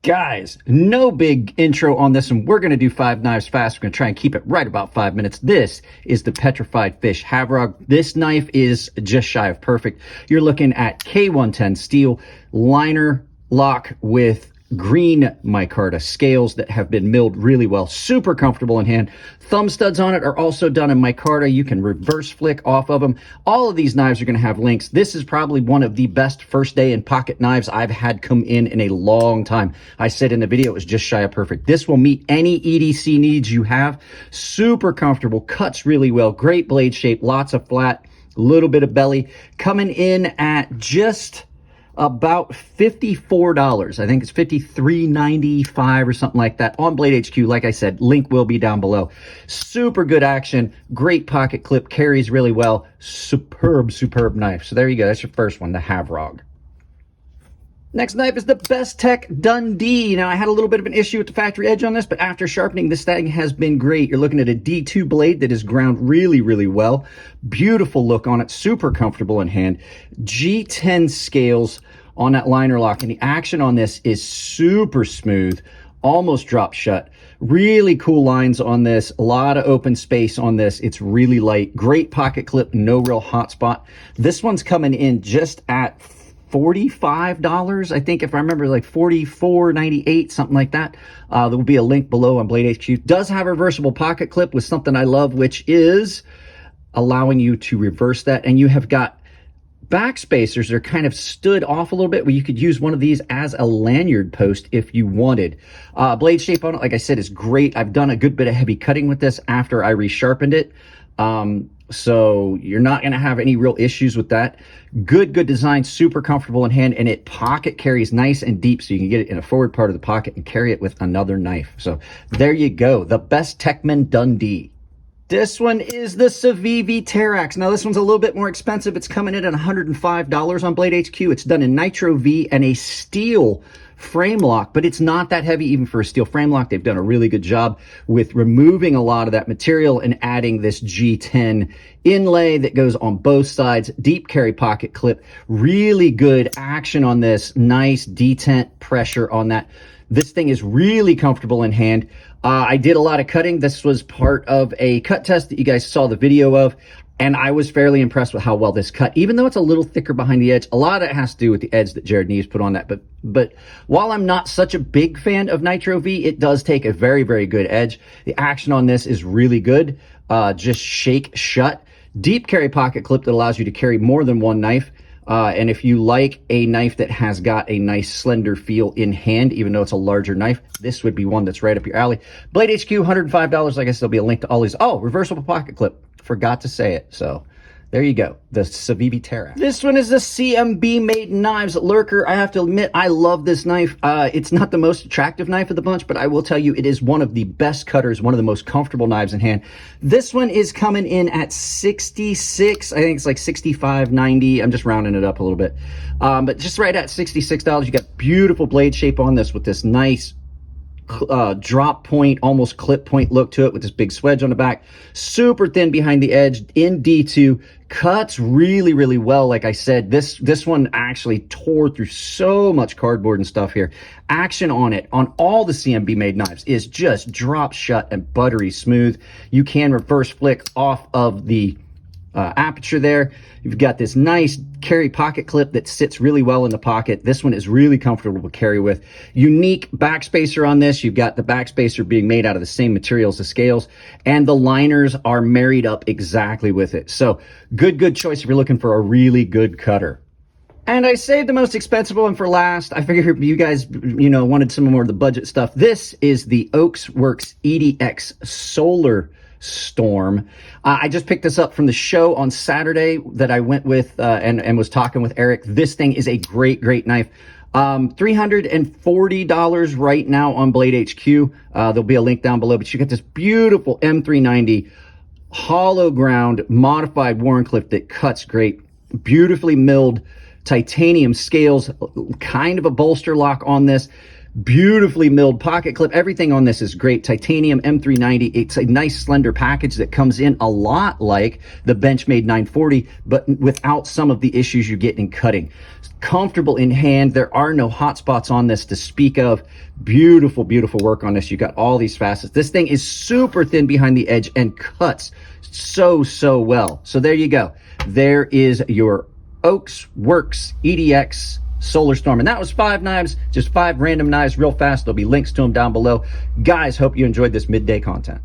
Guys, no big intro on this one. We're going to do 5 knives fast. We're going to try and keep it right about 5 minutes. This is the Petrified Fish Havrog. This knife is just shy of perfect. You're looking at K110 steel, liner lock with green micarta scales that have been milled really well. Super comfortable in hand. Thumb studs on it are also done in micarta. You can reverse flick off of them. All of these knives are going to have links. This is probably one of the best first day in pocket knives I've had come in a long time. I said in the video it was just shy of perfect. This will meet any EDC needs you have. Super comfortable, cuts really well, great blade shape, lots of flat, a little bit of belly. Coming in at just about $54. I think it's $53.95 or something like that on Blade HQ. Like I said, link will be down below. Super good action, great pocket clip, carries really well. Superb knife. So there you go. That's your first one, the Havrog. Next knife is the Besttech Dundee. Now, I had a little bit of an issue with the factory edge on this, but after sharpening, this thing has been great. You're looking at a D2 blade that is ground really, really well. Beautiful look on it, super comfortable in hand. G10 scales on that liner lock, and the action on this is super smooth, almost drop shut. Really cool lines on this, a lot of open space on this. It's really light, great pocket clip, no real hot spot. This one's coming in just at $45, I think, if I remember, like $44.98, something like that. There will be a link below on Blade HQ. Does have a reversible pocket clip with something I love, which is allowing you to reverse that. And you have got back spacers that are kind of stood off a little bit, where you could use one of these as a lanyard post if you wanted. Blade shape on it, like I said, is great. I've done a good bit of heavy cutting with this after I resharpened it. So you're not going to have any real issues with that. Good design, super comfortable in hand, and it pocket carries nice and deep, so you can get it in a forward part of the pocket and carry it with another knife. So there you go, the Besttech Dundee. This one is the Savivi Terex. Now, this one's a little bit more expensive. It's coming in at $105 on Blade HQ. It's done in Nitro V and a steel frame lock, but it's not that heavy even for a steel frame lock. They've done a really good job with removing a lot of that material and adding this G10 inlay that goes on both sides. Deep carry pocket clip, really good action on this. Nice detent pressure on that. This thing is really comfortable in hand. I did a lot of cutting. This was part of a cut test that you guys saw the video of, and I was fairly impressed with how well this cut, even though it's a little thicker behind the edge. A lot of it has to do with the edge that Jared Neves put on that. But while I'm not such a big fan of Nitro V, it does take a very, very good edge. The action on this is really good. Just shake shut. Deep carry pocket clip that allows you to carry more than one knife. And if you like a knife that has got a nice slender feel in hand, even though it's a larger knife, this would be one that's right up your alley. Blade HQ, $105. Like I said, there'll be a link to all these. Oh, reversible pocket clip. Forgot to say it. So there you go, the Savivi Terra. This one is the CMB Made Knives Lurker. I have to admit, I love this knife. It's not the most attractive knife of the bunch, but I will tell you, it is one of the best cutters, one of the most comfortable knives in hand. This one is coming in at $66. I think it's like $65.90. I'm just rounding it up a little bit. But just right at $66. You got beautiful blade shape on this with this nice drop point, almost clip point look to it with this big swedge on the back. Super thin behind the edge in D2. Cuts really, really well. Like I said, this one actually tore through so much cardboard and stuff here. Action on it, on all the CMB made knives, is just drop shut and buttery smooth. You can reverse flick off of the aperture there. You've got this nice carry pocket clip that sits really well in the pocket. This one is really comfortable to carry with. Unique backspacer on this. You've got the backspacer being made out of the same material as the scales, and the liners are married up exactly with it. So good choice if you're looking for a really good cutter. And I saved the most expensive one for last. I figured you guys, wanted some more of the budget stuff. This is the Oaksworks EDX Solar Storm. I just picked this up from the show on Saturday that I went with and was talking with Eric. This thing is a great knife. $340 right now on Blade HQ. There'll be a link down below, but you get this beautiful M390 hollow ground modified Warncliffe that cuts great, beautifully milled titanium scales, kind of a bolster lock on this. Beautifully milled pocket clip. Everything on this is great. Titanium M390. It's a nice slender package that comes in a lot like the Benchmade 940, but without some of the issues you get in cutting. Comfortable in hand. There are no hot spots on this to speak of. Beautiful, beautiful work on this. You got all these facets. This thing is super thin behind the edge and cuts so well. So there you go. There is your Oaksworks EDX Solar Storm, and that was 5 knives, just 5 random knives real fast. There'll be links to them down below. Guys, hope you enjoyed this midday content.